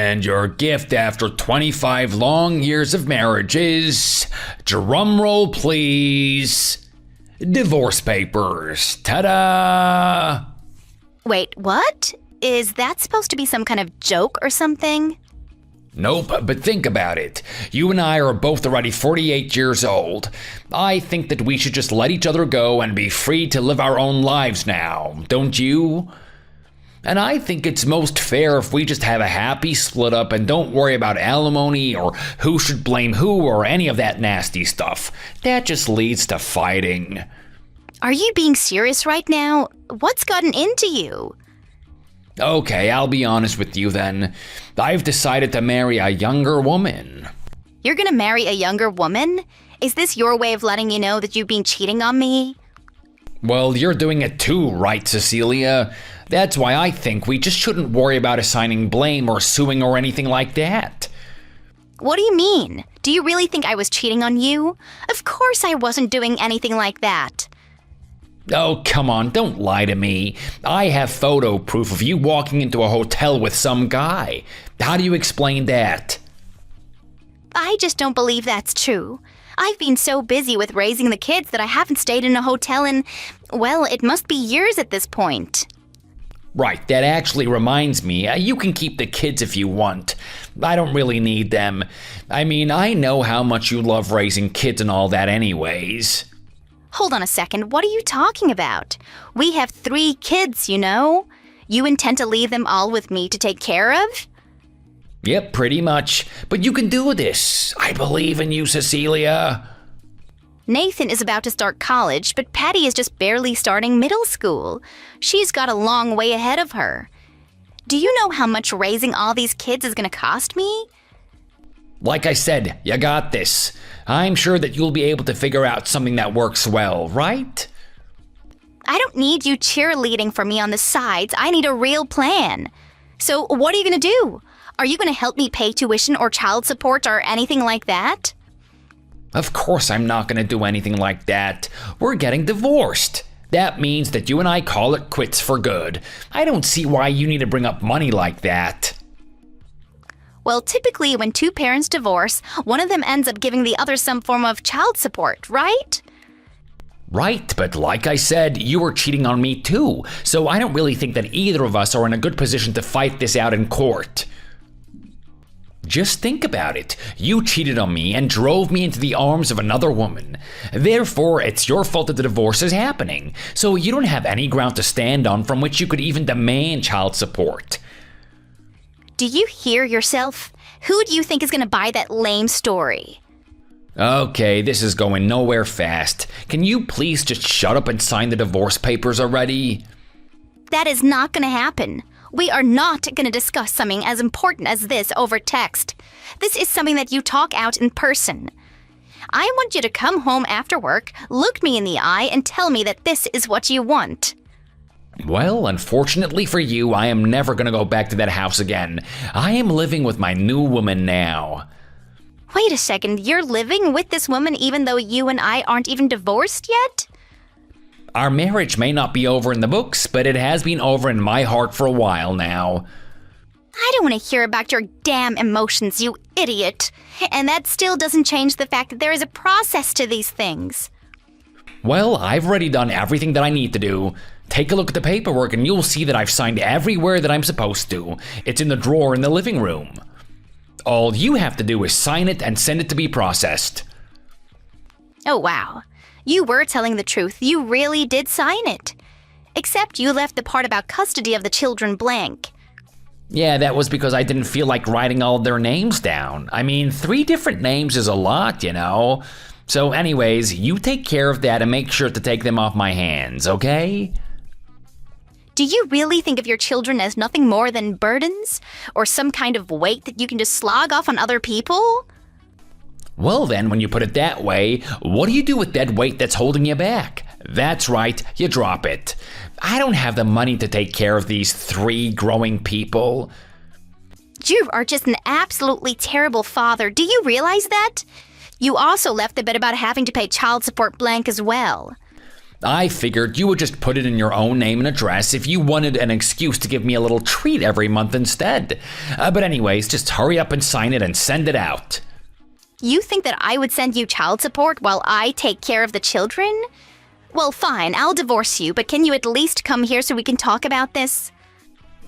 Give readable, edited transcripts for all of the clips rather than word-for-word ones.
And your gift after 25 long years of marriage is, drumroll please, divorce papers. Ta-da! Wait, what? Is that supposed to be some kind of joke or something? Nope, but think about it. You and I are both already 48 years old. I think that we should just let each other go and be free to live our own lives now, don't you? And I think it's most fair if we just have a happy split up and don't worry about alimony or who should blame who or any of that nasty stuff. That just leads to fighting. Are you being serious right now? What's gotten into you? Okay, I'll be honest with you then. I've decided to marry a younger woman. You're gonna marry a younger woman? Is this your way of letting you know that you've been cheating on me? Well, you're doing it too, right, Cecilia? That's why I think we just shouldn't worry about assigning blame or suing or anything like that. What do you mean? Do you really think I was cheating on you? Of course I wasn't doing anything like that. Oh, come on, don't lie to me. I have photo proof of you walking into a hotel with some guy. How do you explain that? I just don't believe that's true. I've been so busy with raising the kids that I haven't stayed in a hotel in, well, it must be years at this point. Right, that actually reminds me, you can keep the kids if you want. I don't really need them. I mean, I know how much you love raising kids and all that anyways. Hold on a second, what are you talking about? We have 3 kids, you know? You intend to leave them all with me to take care of? Yep, pretty much. But you can do this. I believe in you, Cecilia. Nathan is about to start college, but Patty is just barely starting middle school. She's got a long way ahead of her. Do you know how much raising all these kids is going to cost me? Like I said, you got this. I'm sure that you'll be able to figure out something that works well, right? I don't need you cheerleading for me on the sides. I need a real plan. So what are you going to do? Are you going to help me pay tuition or child support or anything like that? Of course I'm not going to do anything like that. We're getting divorced. That means that you and I call it quits for good. I don't see why you need to bring up money like that. Well, typically when 2 parents divorce, one of them ends up giving the other some form of child support, right? Right, but like I said, you were cheating on me too, so I don't really think that either of us are in a good position to fight this out in court. Just think about it. You cheated on me and drove me into the arms of another woman. Therefore, it's your fault that the divorce is happening, so you don't have any ground to stand on from which you could even demand child support. Do you hear yourself? Who do you think is going to buy that lame story? Okay, this is going nowhere fast. Can you please just shut up and sign the divorce papers already? That is not going to happen. We are not going to discuss something as important as this over text. This is something that you talk out in person. I want you to come home after work, look me in the eye, and tell me that this is what you want. Well, unfortunately for you, I am never going to go back to that house again. I am living with my new woman now. Wait a second, you're living with this woman even though you and I aren't even divorced yet? Our marriage may not be over in the books, but it has been over in my heart for a while now. I don't want to hear about your damn emotions, you idiot. And that still doesn't change the fact that there is a process to these things. Well, I've already done everything that I need to do. Take a look at the paperwork and you'll see that I've signed everywhere that I'm supposed to. It's in the drawer in the living room. All you have to do is sign it and send it to be processed. Oh, wow. You were telling the truth. You really did sign it. Except you left the part about custody of the children blank. Yeah, that was because I didn't feel like writing all their names down. I mean, 3 different names is a lot, you know? So anyways, you take care of that and make sure to take them off my hands, okay? Do you really think of your children as nothing more than burdens? Or some kind of weight that you can just slog off on other people? Well then, when you put it that way, what do you do with that weight that's holding you back? That's right, you drop it. I don't have the money to take care of these 3 growing people. You are just an absolutely terrible father. Do you realize that? You also left the bit about having to pay child support blank as well. I figured you would just put it in your own name and address if you wanted an excuse to give me a little treat every month instead. But anyways, just hurry up and sign it and send it out. You think that I would send you child support while I take care of the children? Well, fine, I'll divorce you, but can you at least come here so we can talk about this?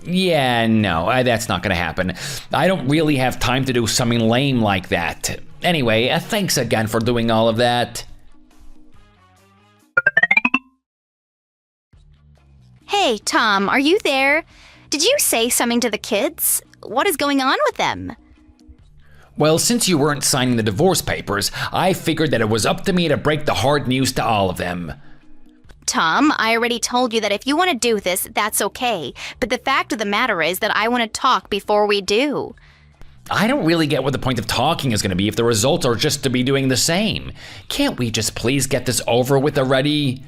Yeah, no, that's not gonna happen. I don't really have time to do something lame like that. Anyway, thanks again for doing all of that. Hey, Tom, are you there? Did you say something to the kids? What is going on with them? Well, since you weren't signing the divorce papers, I figured that it was up to me to break the hard news to all of them. Tom, I already told you that if you want to do this, that's okay. But the fact of the matter is that I want to talk before we do. I don't really get what the point of talking is going to be if the results are just to be doing the same. Can't we just please get this over with already?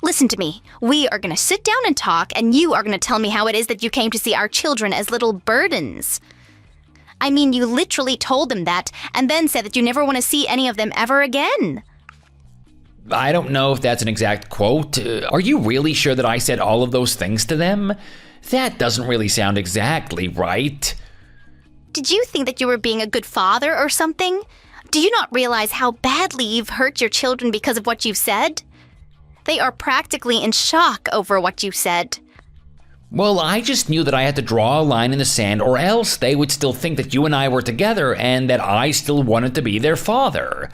Listen to me. We are going to sit down and talk, and you are going to tell me how it is that you came to see our children as little burdens. I mean, you literally told them that, and then said that you never want to see any of them ever again. I don't know if that's an exact quote. Are you really sure that I said all of those things to them? That doesn't really sound exactly right. Did you think that you were being a good father or something? Do you not realize how badly you've hurt your children because of what you've said? They are practically in shock over what you said. Well, I just knew that I had to draw a line in the sand, or else they would still think that you and I were together and that I still wanted to be their father.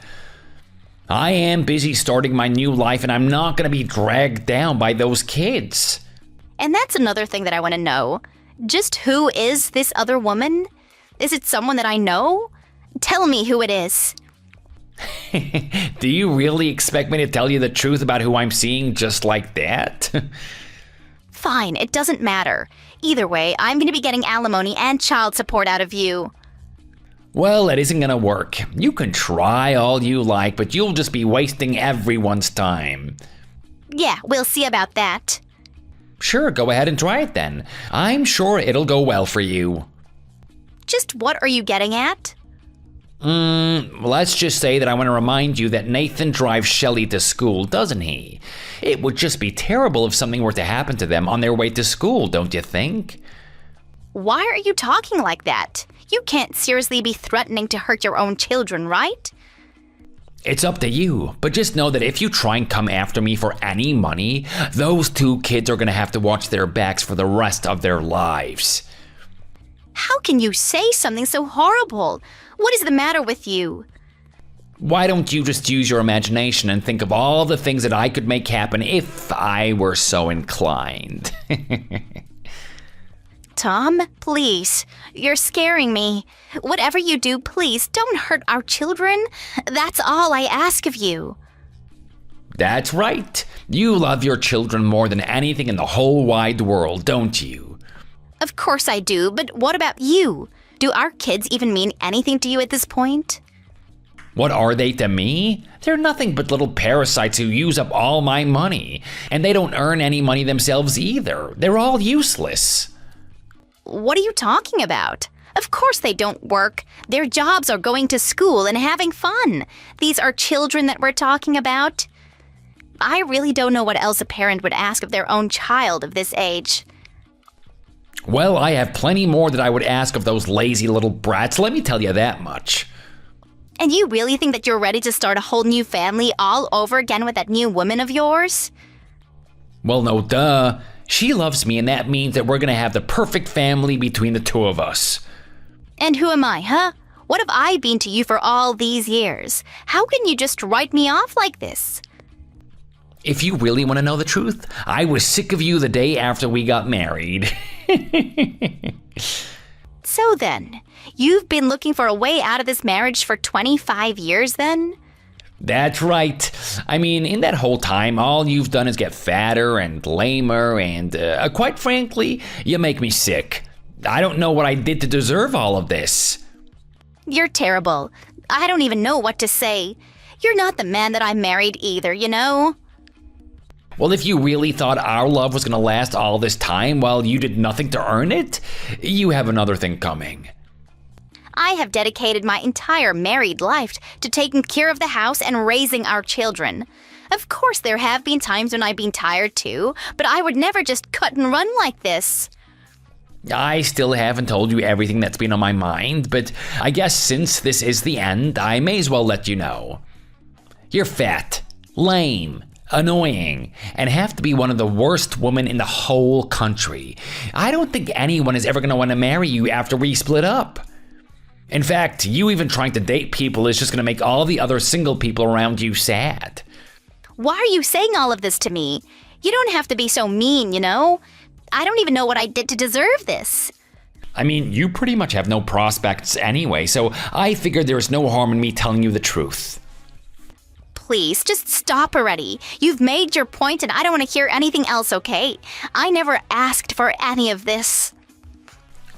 I am busy starting my new life, and I'm not going to be dragged down by those kids. And that's another thing that I want to know. Just who is this other woman? Is it someone that I know? Tell me who it is. Do you really expect me to tell you the truth about who I'm seeing just like that? Fine, it doesn't matter. Either way, I'm going to be getting alimony and child support out of you. Well, it isn't going to work. You can try all you like, but you'll just be wasting everyone's time. Yeah, we'll see about that. Sure, go ahead and try it then. I'm sure it'll go well for you. Just what are you getting at? Let's just say that I want to remind you that Nathan drives Shelley to school, doesn't he? It would just be terrible if something were to happen to them on their way to school, don't you think? Why are you talking like that? You can't seriously be threatening to hurt your own children, right? It's up to you, but just know that if you try and come after me for any money, those two kids are going to have to watch their backs for the rest of their lives. How can you say something so horrible? What is the matter with you? Why don't you just use your imagination and think of all the things that I could make happen if I were so inclined? Tom, please. You're scaring me. Whatever you do, please don't hurt our children. That's all I ask of you. That's right. You love your children more than anything in the whole wide world, don't you? Of course I do, but what about you? Do our kids even mean anything to you at this point? What are they to me? They're nothing but little parasites who use up all my money. And they don't earn any money themselves either. They're all useless. What are you talking about? Of course they don't work. Their jobs are going to school and having fun. These are children that we're talking about. I really don't know what else a parent would ask of their own child of this age. Well, I have plenty more that I would ask of those lazy little brats, let me tell you that much. And you really think that you're ready to start a whole new family all over again with that new woman of yours? Well, no, duh. She loves me, and that means that we're gonna have the perfect family between the two of us. And who am I, huh? What have I been to you for all these years? How can you just write me off like this? If you really want to know the truth, I was sick of you the day after we got married. So then, you've been looking for a way out of this marriage for 25 years then? That's right. I mean, in that whole time, all you've done is get fatter and lamer, and quite frankly, you make me sick. I don't know what I did to deserve all of this. You're terrible. I don't even know what to say. You're not the man that I married either, you know? Well, if you really thought our love was going to last all this time while you did nothing to earn it, you have another thing coming. I have dedicated my entire married life to taking care of the house and raising our children. Of course, there have been times when I've been tired too, but I would never just cut and run like this. I still haven't told you everything that's been on my mind, but I guess since this is the end, I may as well let you know. You're fat, lame, annoying, and have to be one of the worst women in the whole country. I don't think anyone is ever going to want to marry you after we split up. In fact, you even trying to date people is just going to make all the other single people around you sad. Why are you saying all of this to me? You don't have to be so mean, you know? I don't even know what I did to deserve this. I mean, you pretty much have no prospects anyway, so I figured there is no harm in me telling you the truth. Please, just stop already. You've made your point and I don't want to hear anything else, okay? I never asked for any of this.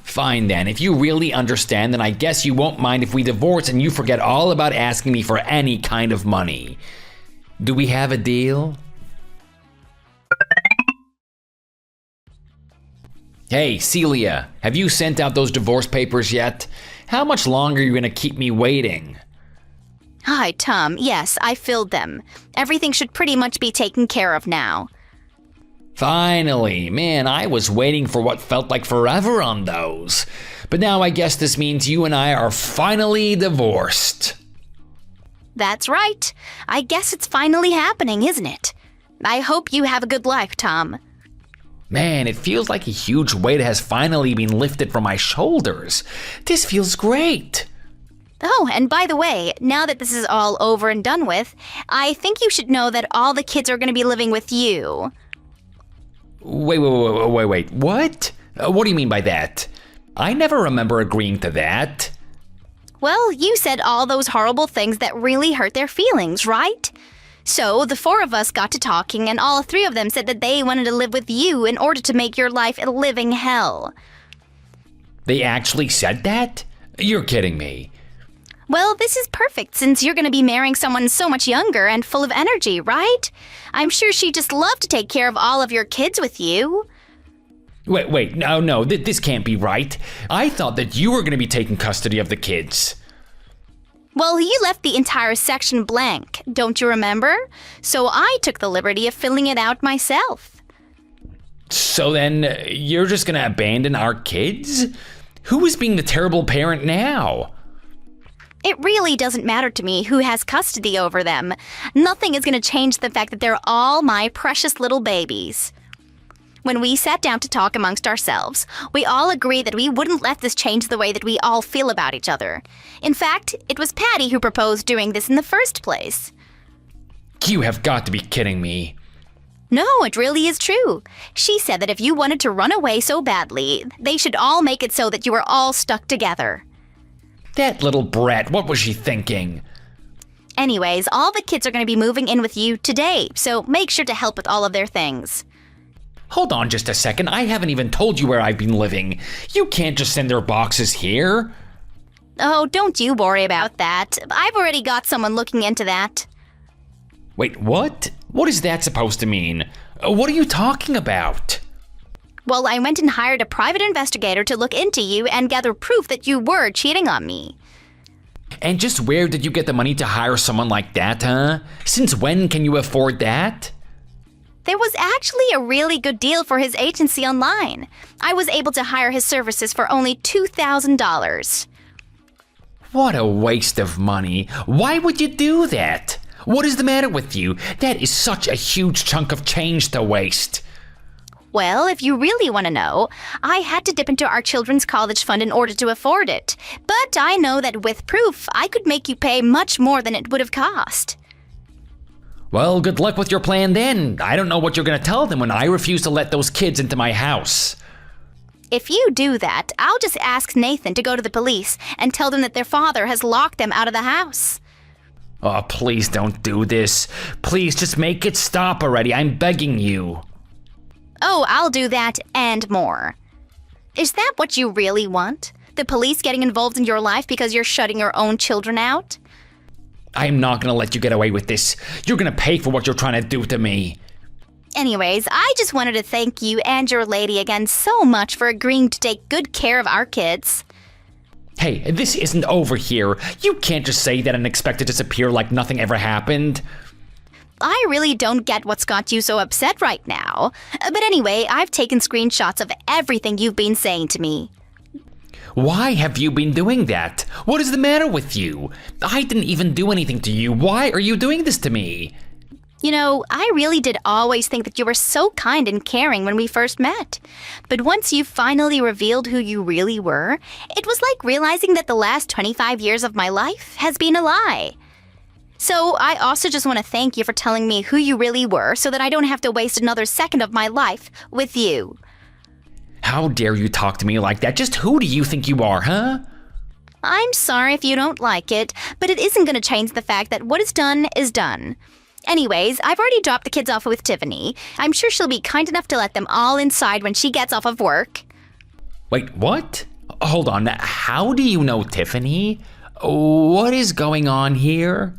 Fine then, if you really understand, then I guess you won't mind if we divorce and you forget all about asking me for any kind of money. Do we have a deal? Hey, Celia, have you sent out those divorce papers yet? How much longer are you gonna keep me waiting? Hi, Tom. Yes, I filled them. Everything should pretty much be taken care of now. Finally, man, I was waiting for what felt like forever on those. But now I guess this means you and I are finally divorced. That's right. I guess it's finally happening, isn't it? I hope you have a good life, Tom. Man, it feels like a huge weight has finally been lifted from my shoulders. This feels great. Oh, and by the way, now that this is all over and done with, I think you should know that all the kids are going to be living with you. Wait, what? What do you mean by that? I never remember agreeing to that. Well, you said all those horrible things that really hurt their feelings, right? So, the four of us got to talking, and all three of them said that they wanted to live with you in order to make your life a living hell. They actually said that? You're kidding me. Well, this is perfect since you're going to be marrying someone so much younger and full of energy, right? I'm sure she'd just love to take care of all of your kids with you. Wait, no, this can't be right. I thought that you were going to be taking custody of the kids. Well, you left the entire section blank, don't you remember? So I took the liberty of filling it out myself. So then, you're just going to abandon our kids? Who is being the terrible parent now? It really doesn't matter to me who has custody over them. Nothing is going to change the fact that they're all my precious little babies. When we sat down to talk amongst ourselves, we all agreed that we wouldn't let this change the way that we all feel about each other. In fact, it was Patty who proposed doing this in the first place. You have got to be kidding me. No, it really is true. She said that if you wanted to run away so badly, they should all make it so that you were all stuck together. That little brat, what was she thinking? Anyways, all the kids are going to be moving in with you today, so make sure to help with all of their things. Hold on just a second, I haven't even told you where I've been living. You can't just send their boxes here. Oh, don't you worry about that. I've already got someone looking into that. Wait, what? What is that supposed to mean? What are you talking about? Well, I went and hired a private investigator to look into you and gather proof that you were cheating on me. And just where did you get the money to hire someone like that, huh? Since when can you afford that? There was actually a really good deal for his agency online. I was able to hire his services for only $2,000. What a waste of money. Why would you do that? What is the matter with you? That is such a huge chunk of change to waste. Well, if you really want to know, I had to dip into our children's college fund in order to afford it. But I know that with proof, I could make you pay much more than it would have cost. Well, good luck with your plan then. I don't know what you're going to tell them when I refuse to let those kids into my house. If you do that, I'll just ask Nathan to go to the police and tell them that their father has locked them out of the house. Oh, please don't do this. Please just make it stop already. I'm begging you. Oh, I'll do that and more. Is that what you really want? The police getting involved in your life because you're shutting your own children out? I'm not going to let you get away with this. You're going to pay for what you're trying to do to me. Anyways, I just wanted to thank you and your lady again so much for agreeing to take good care of our kids. Hey, this isn't over here. You can't just say that and expect to disappear like nothing ever happened. I really don't get what's got you so upset right now. But anyway, I've taken screenshots of everything you've been saying to me. Why have you been doing that? What is the matter with you? I didn't even do anything to you. Why are you doing this to me? You know, I really did always think that you were so kind and caring when we first met. But once you finally revealed who you really were, it was like realizing that the last 25 years of my life has been a lie. So I also just want to thank you for telling me who you really were so that I don't have to waste another second of my life with you. How dare you talk to me like that? Just who do you think you are, huh? I'm sorry if you don't like it, but it isn't going to change the fact that what is done is done. Anyways, I've already dropped the kids off with Tiffany. I'm sure she'll be kind enough to let them all inside when she gets off of work. Wait, what? Hold on, how do you know Tiffany? What is going on here?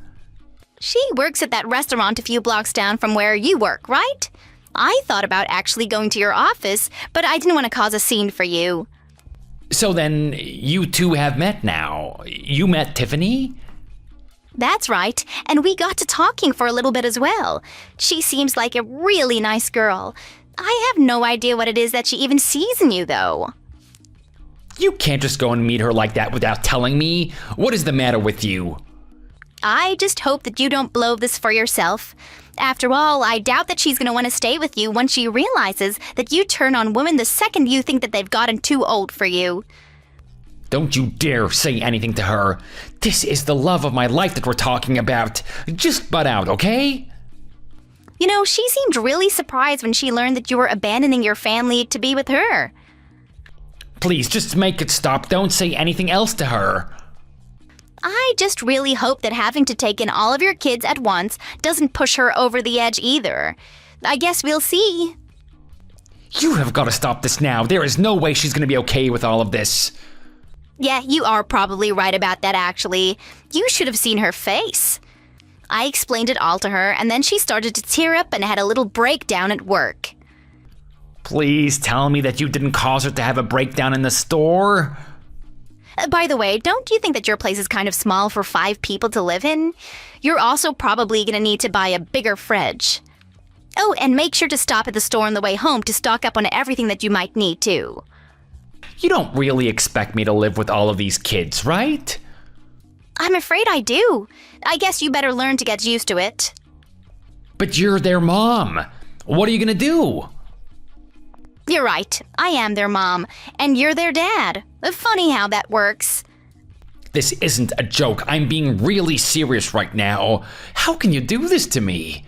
She works at that restaurant a few blocks down from where you work, right? I thought about actually going to your office, but I didn't want to cause a scene for you. So then, you two have met now. You met Tiffany? That's right, and we got to talking for a little bit as well. She seems like a really nice girl. I have no idea what it is that she even sees in you, though. You can't just go and meet her like that without telling me. What is the matter with you? I just hope that you don't blow this for yourself. After all, I doubt that she's going to want to stay with you once she realizes that you turn on women the second you think that they've gotten too old for you. Don't you dare say anything to her. This is the love of my life that we're talking about. Just butt out, okay? You know, she seemed really surprised when she learned that you were abandoning your family to be with her. Please, just make it stop. Don't say anything else to her. I just really hope that having to take in all of your kids at once doesn't push her over the edge either. I guess we'll see. You have got to stop this now. There is no way she's going to be okay with all of this. Yeah, you are probably right about that, actually. You should have seen her face. I explained it all to her, and then she started to tear up and had a little breakdown at work. Please tell me that you didn't cause her to have a breakdown in the store. By the way, don't you think that your place is kind of small for 5 people to live in? You're also probably going to need to buy a bigger fridge. Oh, and make sure to stop at the store on the way home to stock up on everything that you might need too. You don't really expect me to live with all of these kids, right? I'm afraid I do. I guess you better learn to get used to it. But you're their mom. What are you going to do? You're right. I am their mom, and you're their dad. Funny how that works. This isn't a joke. I'm being really serious right now. How can you do this to me?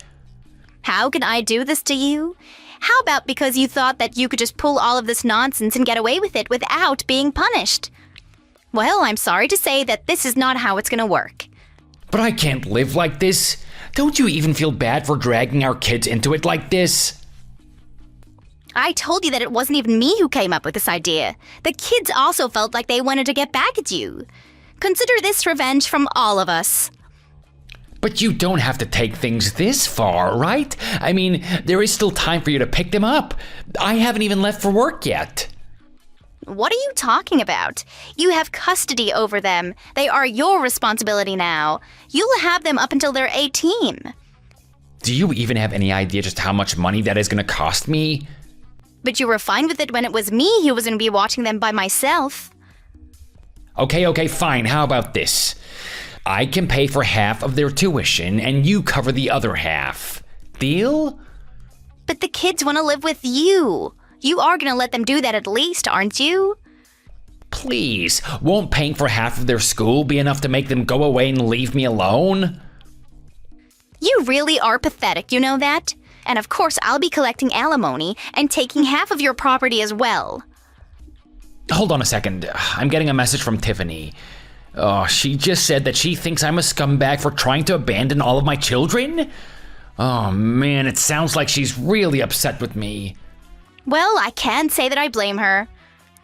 How can I do this to you? How about because you thought that you could just pull all of this nonsense and get away with it without being punished? Well, I'm sorry to say that this is not how it's going to work. But I can't live like this. Don't you even feel bad for dragging our kids into it like this? I told you that it wasn't even me who came up with this idea. The kids also felt like they wanted to get back at you. Consider this revenge from all of us. But you don't have to take things this far, right? I mean, there is still time for you to pick them up. I haven't even left for work yet. What are you talking about? You have custody over them. They are your responsibility now. You'll have them up until they're 18. Do you even have any idea just how much money that is going to cost me? But you were fine with it when it was me who was going to be watching them by myself. Okay, fine. How about this? I can pay for half of their tuition and you cover the other half. Deal? But the kids want to live with you. You are going to let them do that at least, aren't you? Please, won't paying for half of their school be enough to make them go away and leave me alone? You really are pathetic, you know that? And of course, I'll be collecting alimony and taking half of your property as well. Hold on a second. I'm getting a message from Tiffany. Oh, she just said that she thinks I'm a scumbag for trying to abandon all of my children? Oh man, it sounds like she's really upset with me. Well, I can't say that I blame her.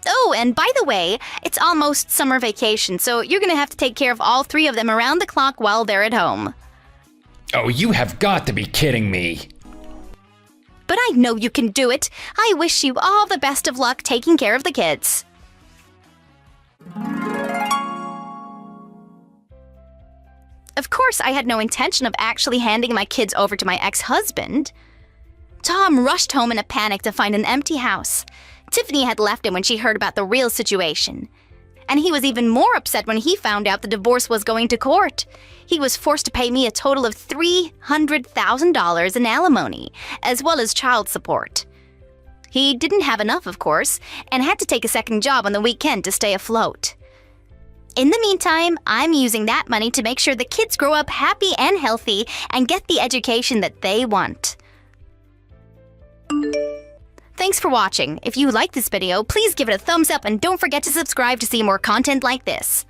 Oh, and by the way, it's almost summer vacation, so you're gonna have to take care of all 3 of them around the clock while they're at home. Oh, you have got to be kidding me. But I know you can do it. I wish you all the best of luck taking care of the kids. Of course, I had no intention of actually handing my kids over to my ex-husband. Tom rushed home in a panic to find an empty house. Tiffany had left him when she heard about the real situation. And he was even more upset when he found out the divorce was going to court. He was forced to pay me a total of $300,000 in alimony, as well as child support. He didn't have enough, of course, and had to take a second job on the weekend to stay afloat. In the meantime, I'm using that money to make sure the kids grow up happy and healthy and get the education that they want. Thanks for watching. If you liked this video, please give it a thumbs up and don't forget to subscribe to see more content like this.